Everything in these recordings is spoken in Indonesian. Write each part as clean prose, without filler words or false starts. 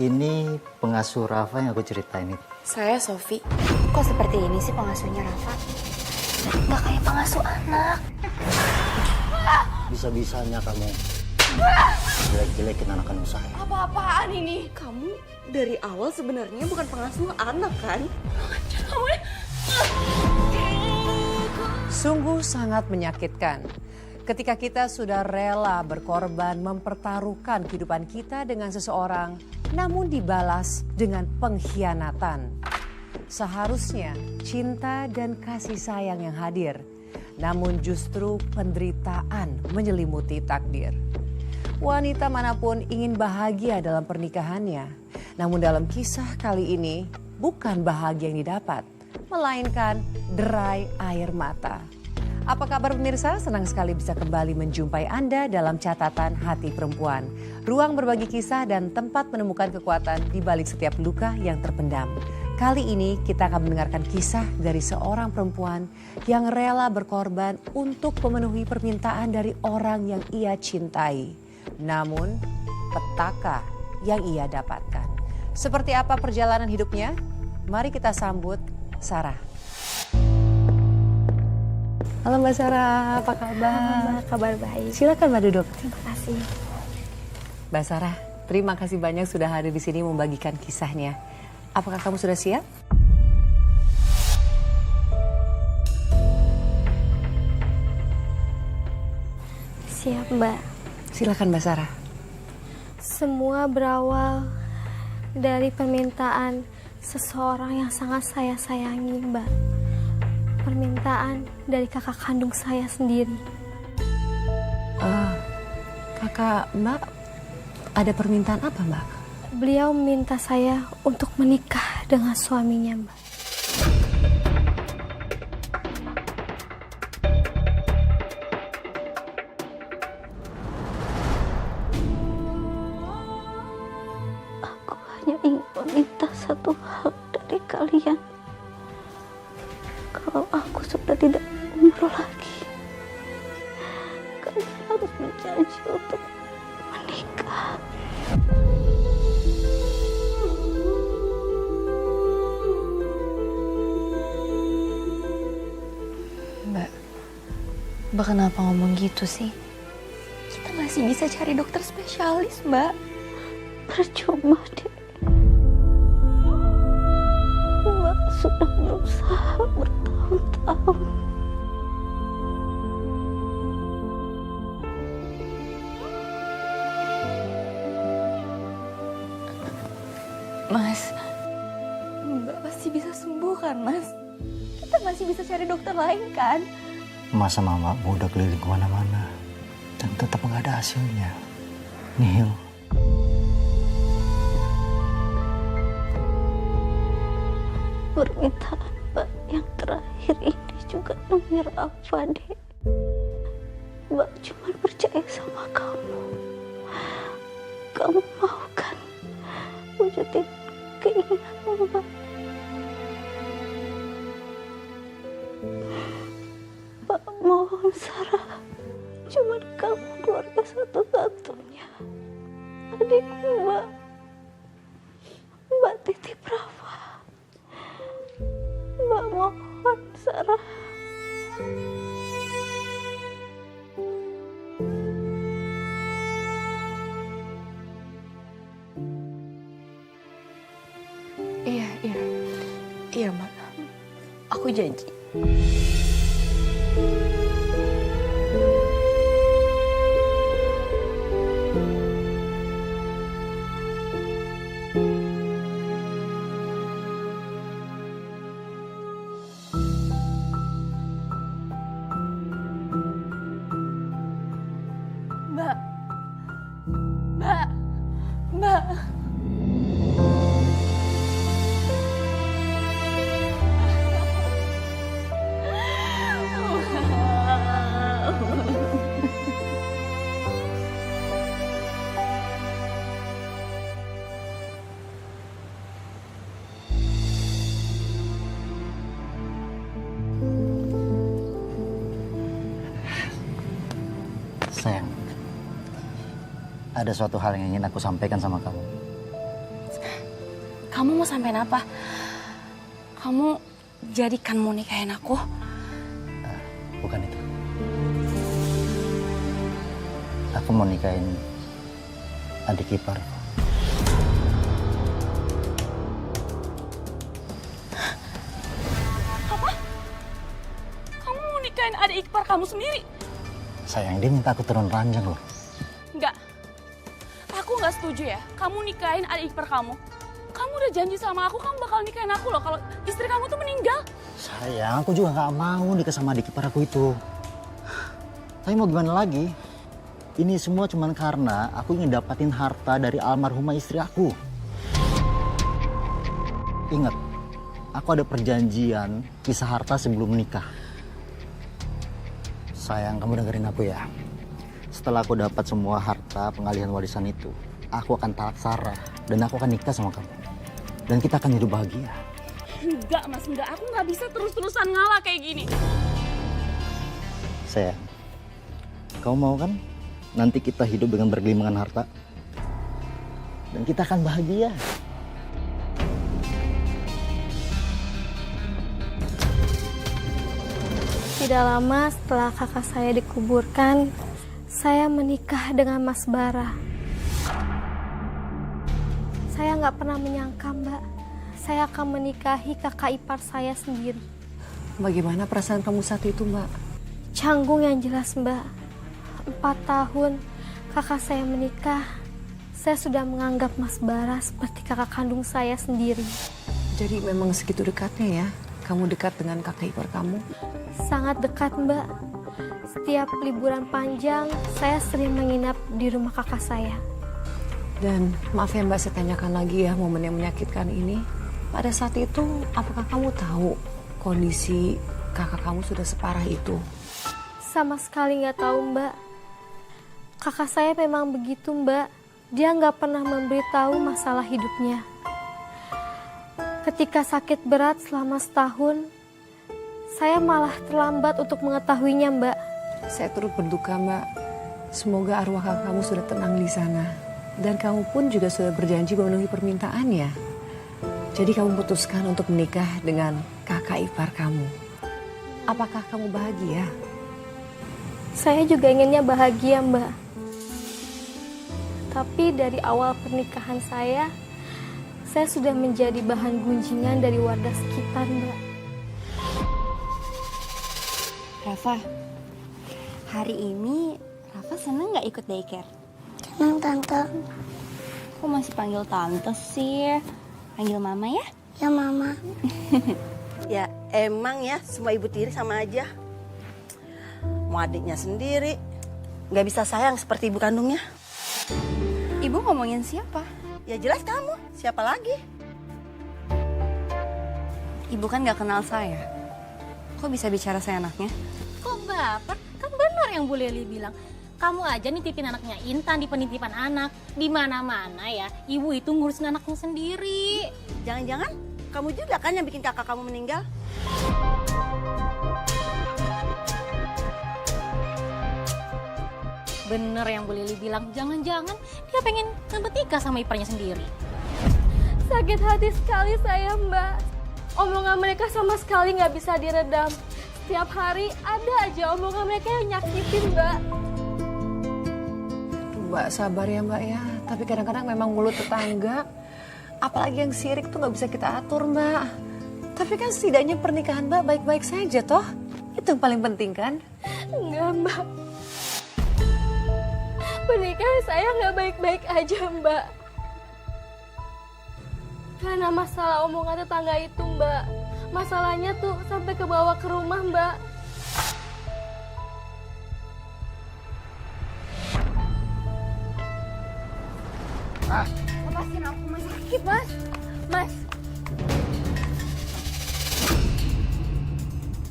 Ini pengasuh Rafa yang aku ceritain itu. Saya Sofi. Kok seperti ini sih pengasuhnya Rafa? Nggak kayak pengasuh anak. Bisa-bisanya kamu jelek-jelekin anak-anak saya. Apa-apaan ini? Kamu dari awal sebenarnya bukan pengasuh anak kan? Sungguh sangat menyakitkan ketika kita sudah rela berkorban mempertaruhkan kehidupan kita dengan seseorang, namun dibalas dengan pengkhianatan. Seharusnya cinta dan kasih sayang yang hadir, namun justru penderitaan menyelimuti takdir. Wanita manapun ingin bahagia dalam pernikahannya, namun dalam kisah kali ini bukan bahagia yang didapat, melainkan derai air mata. Apa kabar pemirsa? Senang sekali bisa kembali menjumpai Anda dalam catatan hati perempuan. Ruang berbagi kisah dan tempat menemukan kekuatan di balik setiap luka yang terpendam. Kali ini kita akan mendengarkan kisah dari seorang perempuan yang rela berkorban untuk memenuhi permintaan dari orang yang ia cintai. Namun petaka yang ia dapatkan. Seperti apa perjalanan hidupnya? Mari kita sambut Sarah. Halo Mbak Sarah, apa kabar? Kabar baik. Silakan Mbak duduk. Terima kasih. Mbak Sarah, terima kasih banyak sudah hadir di sini membagikan kisahnya. Apakah kamu sudah siap? Siap, Mbak. Silakan Mbak Sarah. Semua berawal dari permintaan seseorang yang sangat saya sayangi, Mbak. Permintaan dari kakak kandung saya sendiri. Kakak Mbak, ada permintaan apa Mbak? Beliau meminta saya untuk menikah dengan suaminya, Mbak. Aku hanya ingin meminta satu hal dari kalian. Kalau aku sudah tidak umroh lagi, kalian harus berjanji untuk menikah. Mbak kenapa ngomong gitu sih? Kita masih bisa cari dokter spesialis, Mbak. Percuma, Dek. Mbak sudah berusaha bertahun-tahun. Mas, Mbak pasti bisa sembuh kan, Mas? Kita masih bisa cari dokter lain kan? Masa mama udah keliling kemana-mana dan tetap nggak ada hasilnya. Nihil. Permintaan Mbak yang terakhir ini juga demi Rafa, Dek. Mbak cuma percaya sama kamu. Kamu mau kan wujudin keinginan Mbak? Mbak mohon, Sarah. Cuma kamu keluarga satu-satunya. Adik Mbak. Mbak titip Rafa. Mbak mohon, Sarah. Iya, Mbak. Aku janji. Mbak. Mbak. Mbak. Sayang, ada suatu hal yang ingin aku sampaikan sama kamu. Kamu mau sampein apa? Kamu jadikan mau nikahin aku? Bukan itu. Aku mau nikahin adik ipar. Kamu mau nikahin adik ipar kamu sendiri? Sayang, dia minta aku turun ranjang loh. Enggak. Aku nggak setuju ya. Kamu nikahin adik ipar kamu. Kamu udah janji sama aku, kamu bakal nikahin aku loh kalau istri kamu tuh meninggal. Sayang, aku juga nggak mau nikah sama adik ipar aku itu. Tapi mau gimana lagi? Ini semua cuma karena aku ingin dapatin harta dari almarhumah istri aku. Ingat, aku ada perjanjian pisah harta sebelum menikah. Sayang, kamu dengerin aku ya. Setelah aku dapat semua harta pengalihan warisan itu, aku akan talak Sarah dan aku akan nikah sama kamu. Dan kita akan hidup bahagia. Enggak mas, enggak. Aku nggak bisa terus-terusan ngalah kayak gini. Sayang, kamu mau kan nanti kita hidup dengan bergelimangan harta? Dan kita akan bahagia. Tidak lama setelah kakak saya dikuburkan, saya menikah dengan Mas Bara. Saya nggak pernah menyangka, Mbak, saya akan menikahi kakak ipar saya sendiri. Bagaimana perasaan kamu saat itu, Mbak? Canggung yang jelas, Mbak. 4 tahun kakak saya menikah, saya sudah menganggap Mas Bara seperti kakak kandung saya sendiri. Jadi memang segitu dekatnya ya? Kamu dekat dengan kakak ipar kamu? Sangat dekat, Mbak. Setiap liburan panjang, saya sering menginap di rumah kakak saya. Dan maaf ya Mbak, saya tanyakan lagi ya momen yang menyakitkan ini. Pada saat itu, apakah kamu tahu kondisi kakak kamu sudah separah itu? Sama sekali nggak tahu, Mbak. Kakak saya memang begitu, Mbak. Dia nggak pernah memberitahu masalah hidupnya. Ketika sakit berat selama setahun, saya malah terlambat untuk mengetahuinya, Mbak. Saya turut berduka Mbak. Semoga arwah kakak kamu sudah tenang di sana. Dan kamu pun juga sudah berjanji memenuhi permintaannya. Jadi kamu putuskan untuk menikah dengan kakak ipar kamu. Apakah kamu bahagia? Saya juga inginnya bahagia, Mbak. Tapi dari awal pernikahan saya sudah menjadi bahan gunjingan dari warga sekitar, Mbak. Rafa, hari ini Rafa seneng nggak ikut daycare? Senang, Tante. Kok masih panggil tante sih? Panggil mama ya? Ya, Mama. Ya emang ya semua ibu tiri sama aja. Mau adiknya sendiri, nggak bisa sayang seperti ibu kandungnya. Ibu ngomongin siapa? Ya jelas kamu, siapa lagi? Ibu kan nggak kenal saya. Kok bisa bicara saya anaknya? Kok baper? Kan benar yang Bu Leli bilang. Kamu aja nitipin anaknya Intan di penitipan anak. Di mana-mana ya, ibu itu ngurusin anaknya sendiri. Jangan-jangan kamu juga kan yang bikin kakak kamu meninggal? Bener yang Bu Leli bilang, jangan-jangan dia pengen ngebet nikah sama iparnya sendiri. Sakit hati sekali saya, Mbak. Omongan mereka sama sekali nggak bisa diredam. Setiap hari ada aja omongan mereka yang nyakitin, Mbak. Mbak sabar ya Mbak ya. Tapi kadang-kadang memang mulut tetangga. Apalagi yang sirik tuh nggak bisa kita atur Mbak. Tapi kan setidaknya pernikahan Mbak baik-baik saja toh. Itu yang paling penting kan? Enggak, Mbak. Pernikahan saya nggak baik-baik aja, Mbak. Karena masalah omongan tetangga itu, Mbak. Masalahnya tuh sampai ke bawah ke rumah, Mbak. Lepasin aku, Mas. Sakit, Mas. Mas.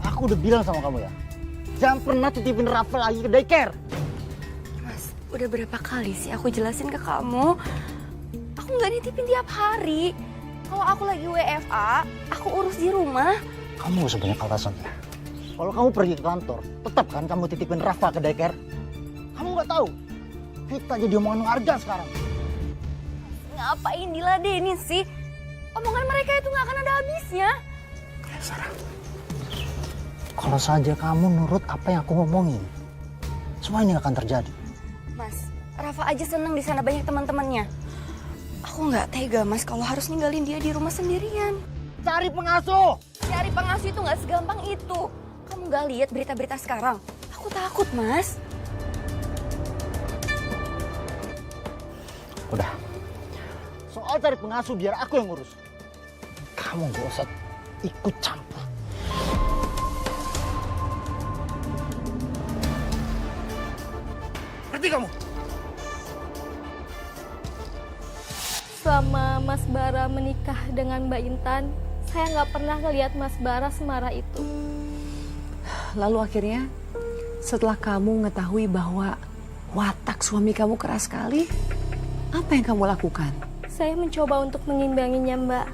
Aku udah bilang sama kamu ya, jangan pernah titipin Rafa lagi ke daycare. Mas, udah berapa kali sih aku jelasin ke kamu? Aku nggak nitipin tiap hari. Kalau aku lagi WFA, aku urus di rumah. Kamu gak usah banyak alasan ya. Kalau kamu pergi ke kantor, tetap kan kamu titipin Rafa ke daycare? Kamu nggak tahu, kita jadi omongan warga sekarang. Ngapain diladenin sih? Omongan mereka itu nggak akan ada habisnya. Sarah, kalau saja kamu nurut apa yang aku ngomongin, semua ini akan terjadi. Mas, Rafa aja seneng di sana banyak teman-temannya. Aku nggak tega mas kalau harus ninggalin dia di rumah sendirian. Cari pengasuh! Cari pengasuh itu nggak segampang itu. Kamu nggak lihat berita-berita sekarang? Aku takut mas. Udah, soal cari pengasuh biar aku yang ngurus. Kamu gak usah ikut campur. Ngerti kamu? Selama Mas Bara menikah dengan Mbak Intan, saya nggak pernah ngelihat Mas Bara semarah itu. Lalu akhirnya setelah kamu mengetahui bahwa watak suami kamu keras sekali, apa yang kamu lakukan? Saya mencoba untuk mengimbanginya, Mbak.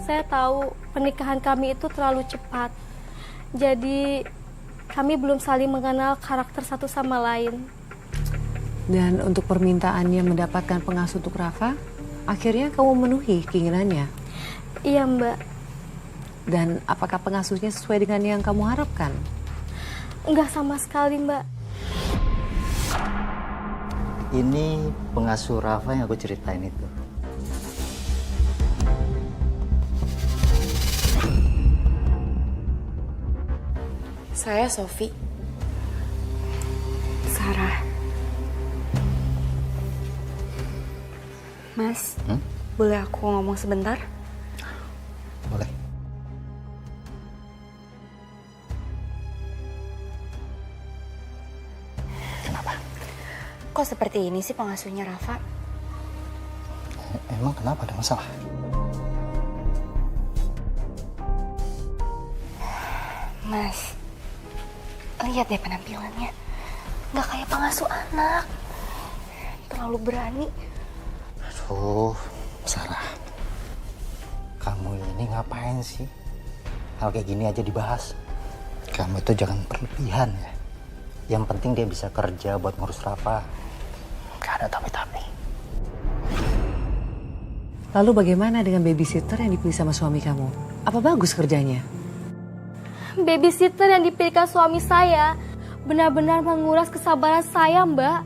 Saya tahu pernikahan kami itu terlalu cepat. Jadi kami belum saling mengenal karakter satu sama lain. Dan untuk permintaannya mendapatkan pengasuh untuk Rafa, akhirnya kamu memenuhi keinginannya. Iya, Mbak. Dan apakah pengasuhnya sesuai dengan yang kamu harapkan? Enggak sama sekali, Mbak. Ini pengasuh Rafa yang aku ceritain itu. Saya Sofi. Sarah. Mas, boleh aku ngomong sebentar? Boleh. Kenapa? Kok seperti ini sih pengasuhnya Rafa? Emang kenapa, ada masalah? Mas, lihat deh penampilannya. Nggak kayak pengasuh anak. Terlalu berani. Aduh, Sarah. Kamu ini ngapain sih? Hal kayak gini aja dibahas. Kamu itu jangan berlebihan ya. Yang penting dia bisa kerja buat ngurus Rafa. Gak ada tapi-tapi. Lalu bagaimana dengan babysitter yang dipilih sama suami kamu? Apa bagus kerjanya? Babysitter yang dipilihkan suami saya benar-benar menguras kesabaran saya, Mbak.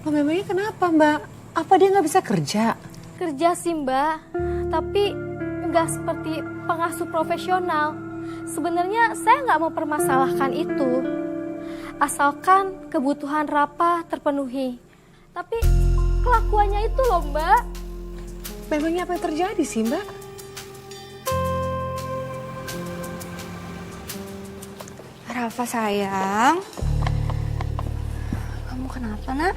Oh, memangnya kenapa, Mbak? Apa dia nggak bisa kerja? Kerja sih, Mbak. Tapi nggak seperti pengasuh profesional. Sebenarnya saya nggak mempermasalahkan itu. Asalkan kebutuhan Rafa terpenuhi. Tapi kelakuannya itu loh, Mbak. Memangnya apa yang terjadi sih, Mbak? Rafa sayang. Kamu kenapa nak?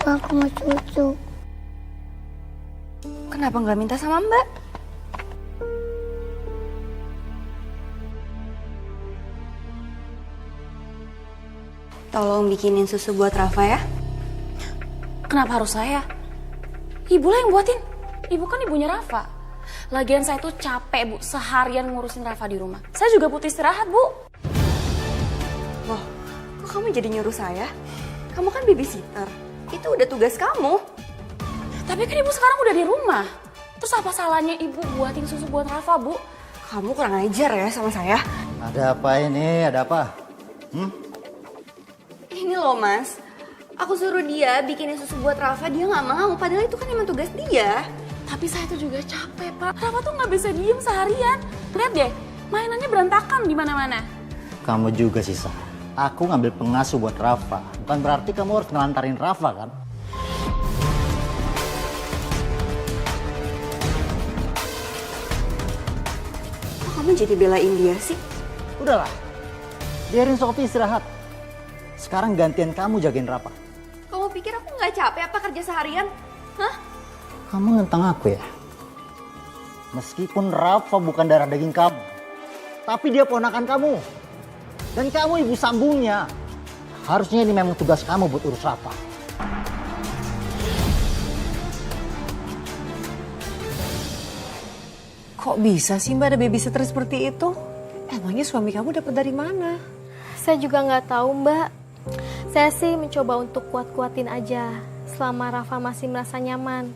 Aku mau cucu. Kenapa nggak minta sama Mbak? Tolong bikinin susu buat Rafa ya. Kenapa harus saya? Ibu lah yang buatin. Ibu kan ibunya Rafa. Lagian saya tuh capek bu, seharian ngurusin Rafa di rumah. Saya juga butuh istirahat bu. Loh, kok kamu jadi nyuruh saya? Kamu kan babysitter. Itu udah tugas kamu. Tapi kan ibu sekarang udah di rumah. Terus apa salahnya ibu buatin susu buat Rafa bu? Kamu kurang ajar ya sama saya. Ada apa ini? Ada apa? Ini loh mas, aku suruh dia bikinin susu buat Rafa, dia nggak mau. Padahal itu kan emang tugas dia. Tapi saya tuh juga capek pak. Rafa tuh nggak bisa diem seharian. Lihat deh, mainannya berantakan di mana-mana. Kamu juga sih, Sa. Aku ngambil pengasuh buat Rafa. Bukan berarti kamu harus ngelantarin Rafa kan? Kok kamu jadi belain dia sih? Udahlah, biarin Sofi istirahat. Sekarang gantian kamu jagain Rafa. Kamu pikir aku nggak capek apa kerja seharian? Hah? Kamu ngentang aku ya? Meskipun Rafa bukan darah daging kamu, tapi dia ponakan kamu. Dan kamu ibu sambungnya. Harusnya ini memang tugas kamu buat urus Rafa. Kok bisa sih Mbak ada babysitter seperti itu? Emangnya suami kamu dapat dari mana? Saya juga nggak tahu, Mbak. Saya sih mencoba untuk kuat-kuatin aja selama Rafa masih merasa nyaman.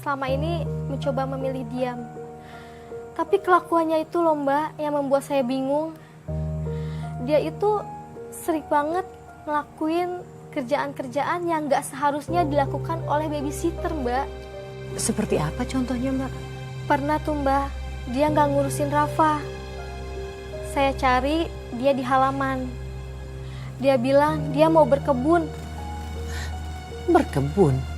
Selama ini mencoba memilih diam. Tapi kelakuannya itu loh Mbak yang membuat saya bingung. Dia itu sering banget ngelakuin kerjaan-kerjaan yang gak seharusnya dilakukan oleh babysitter Mbak. Seperti apa contohnya, Mbak? Pernah tuh Mbak, dia gak ngurusin Rafa. Saya cari dia di halaman. Dia bilang dia mau berkebun. Berkebun?